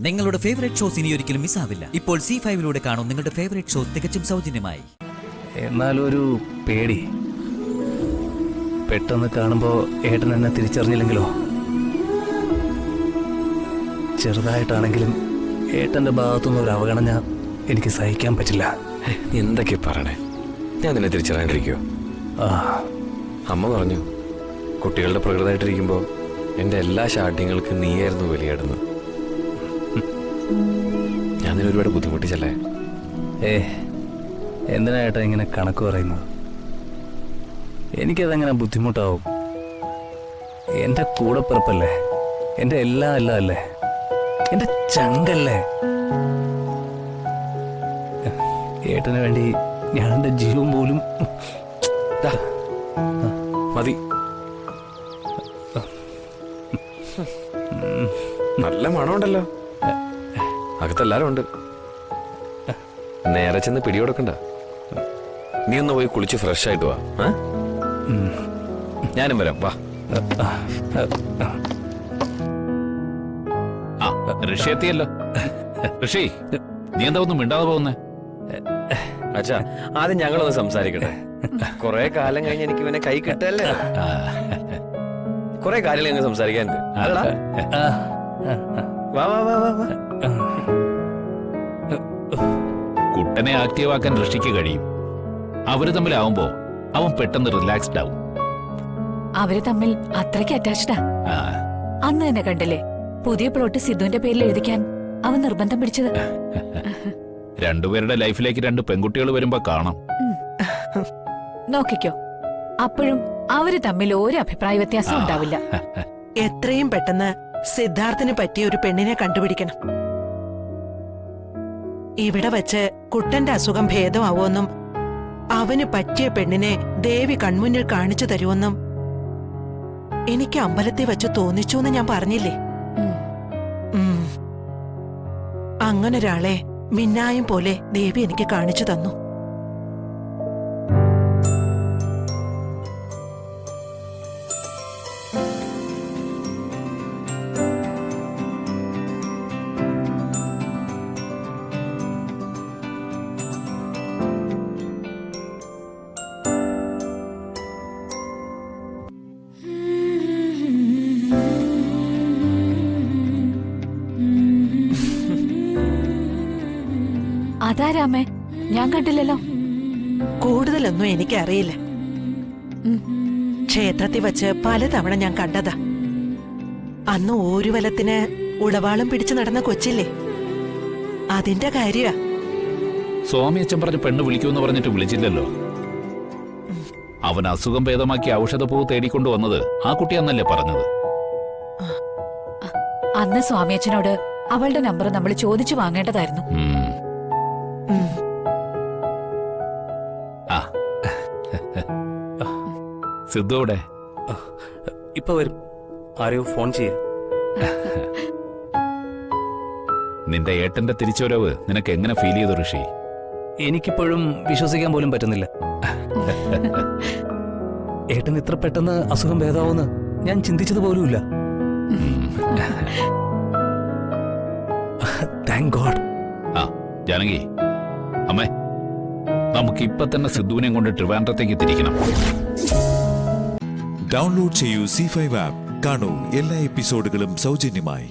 നിങ്ങളുടെ favourite shows ഇനി ഒരിക്കലും മിസ്സാവില്ല. ഇപ്പോൾ C5 കാണും നിങ്ങളുടെ ഫേവറേറ്റ് ഷോസ് തികച്ചും സൗജന്യമായി. എന്നാലൊരു പേടി, പെട്ടെന്ന് കാണുമ്പോൾ ഏട്ടൻ എന്നെ തിരിച്ചറിഞ്ഞില്ലെങ്കിലോ? ചെറുതായിട്ടാണെങ്കിലും ഏട്ടൻ്റെ ഭാഗത്തുനിന്ന് ഒരു അവഗണന എനിക്ക് സഹിക്കാൻ പറ്റില്ല. എന്തൊക്കെ പറയണേ, ഞാൻ നിന്നെ തിരിച്ചറിയാണ്ടിരിക്കുമോ? അമ്മ പറഞ്ഞു, കുട്ടികളുടെ പ്രകൃതമായിട്ടിരിക്കുമ്പോൾ എൻ്റെ എല്ലാ ശാഠ്യങ്ങൾക്കും നീയായിരുന്നു വലിയാടുന്നത്. ഞാൻ നിന്നെ ഒരുപാട് ബുദ്ധിമുട്ടിച്ചല്ലേ? എന്തിനാ ഏട്ടാ ഇങ്ങനെ കണക്ക് പറയുന്നത്? എനിക്കതെങ്ങനെ ബുദ്ധിമുട്ടാവും? എൻ്റെ കൂടെപ്പിറപ്പല്ലേ, എൻ്റെ എല്ലാം അല്ലേ, എൻ്റെ ചങ്കല്ലേ. ഏട്ടന് വേണ്ടി ഞാൻ എൻ്റെ ജീവൻ പോലും. മതി, നല്ല മണമുണ്ടല്ലോ. അകത്തെല്ലാരും ഉണ്ട്. നേരെ ചെന്ന് പിടികൊടുക്കണ്ട. നീ ഒന്ന് പോയി കുളിച്ച് ഫ്രഷ് ആയിട്ട് വാ. ഞാനും വരാം, വാ. ഋഷി എത്തിയല്ലോ. ഋഷി, നീ എന്താ ഒന്നും മിണ്ടാതെ പോകുന്നേ? അച്ഛാ, ആദ്യം ഞങ്ങളൊന്ന് സംസാരിക്കട്ടെ. കൊറേ കാലം കഴിഞ്ഞ് എനിക്ക് ഇവനെ കൈ കിട്ടല്ലേ. കൊറേ കാര്യങ്ങൾ ഞങ്ങൾ സംസാരിക്കാനുണ്ട്. വാ വാ വാ വാ വാ. കുട്ടനെ ആക്റ്റീവ് ആക്കാൻ ഋഷിക്ക് കഴിയും. അവര് തമ്മിലാവുമ്പോ അവൻ പെട്ടെന്ന് റിലാക്സ്ഡ് ആവും. അവര് തമ്മിൽ അത്രയ്ക്ക് അറ്റാച്ച്ഡാ. അന്ന് തന്നെ കണ്ടില്ലേ പുതിയ പ്ലോട്ട് സിദ്ധുവിന്റെ പേരിൽ എഴുതിക്കാൻ അവൻ നിർബന്ധം പിടിച്ചത്. രണ്ടുപേരുടെ ലൈഫിലേക്ക് രണ്ട് പെൺകുട്ടികൾ വരുമ്പോ കാണാം. നോക്കിക്കോ, അപ്പോഴും അവര് തമ്മിൽ ഒരു അഭിപ്രായ വ്യത്യാസം ഉണ്ടാവില്ല. എത്രയും പെട്ടെന്ന് സിദ്ധാർത്ഥിന് പറ്റിയ ഒരു പെണ്ണിനെ കണ്ടുപിടിക്കണം. ഇവിടെ വച്ച് കുട്ടന്റെ അസുഖം ഭേദമാവുമെന്നും അവന് പറ്റിയ പെണ്ണിനെ ദേവി കൺമുന്നിൽ കാണിച്ചു തരുമെന്നും എനിക്ക് അമ്പലത്തിൽ വെച്ച് തോന്നിച്ചു എന്ന് ഞാൻ പറഞ്ഞില്ലേ? അങ്ങനൊരാളെ മിന്നായം പോലെ ദേവി എനിക്ക് കാണിച്ചു തന്നു. അതാരാമേ? ഞാൻ കണ്ടില്ലല്ലോ. കൂടുതലൊന്നും എനിക്കറിയില്ല. ക്ഷേത്രത്തിൽ വച്ച് പലതവണ ഞാൻ കണ്ടതാ. അന്ന് ഊരുവലത്തിന് ഉളവാളം പിടിച്ചു നടന്ന കൊച്ചില്ലേ, അതിന്റെ കാര്യ. സ്വാമി അച്ഛൻ പറഞ്ഞ പെണ്ണ് വിളിക്കുമെന്ന് പറഞ്ഞിട്ട് വിളിച്ചില്ലല്ലോ. അവൻ അസുഖം ഭേദമാക്കി ഔഷധപ്പൂ തേടിക്കൊണ്ടു വന്നത് ആ കുട്ടിയാന്നല്ലേ പറഞ്ഞത്? അന്ന് സ്വാമിയച്ഛനോട് അവളുടെ നമ്പർ നമ്മൾ ചോദിച്ചു വാങ്ങേണ്ടതായിരുന്നു. സിദ്ധുവിടെ? ഇപ്പൊ വരും. ആരെയോ ഫോൺ ചെയ്യ. നിന്റെ ഏട്ടന്റെ തിരിച്ചുവരവ് നിനക്ക് എങ്ങനെ ഫീൽ ചെയ്തു ഋഷി? എനിക്കിപ്പോഴും വിശ്വസിക്കാൻ പോലും പറ്റുന്നില്ല. ഏട്ടൻ ഇത്ര പെട്ടെന്ന് അസുഖം ഭേദമാവുമെന്ന് ഞാൻ ചിന്തിച്ചത് പോലുമില്ല. Thank God. ജാനകി, അമ്മേ, നമുക്ക് ഇപ്പൊ തന്നെ സിദ്ധുവിനെയും കൊണ്ട് ട്രിവാൻഡ്രത്തേക്ക് തിരിക്കണം. ഡൗൺലോഡ് ചെയ്യൂ C5 ആപ്പ്. കാണൂ എല്ലാ എപ്പിസോഡുകളും സൗജന്യമായി.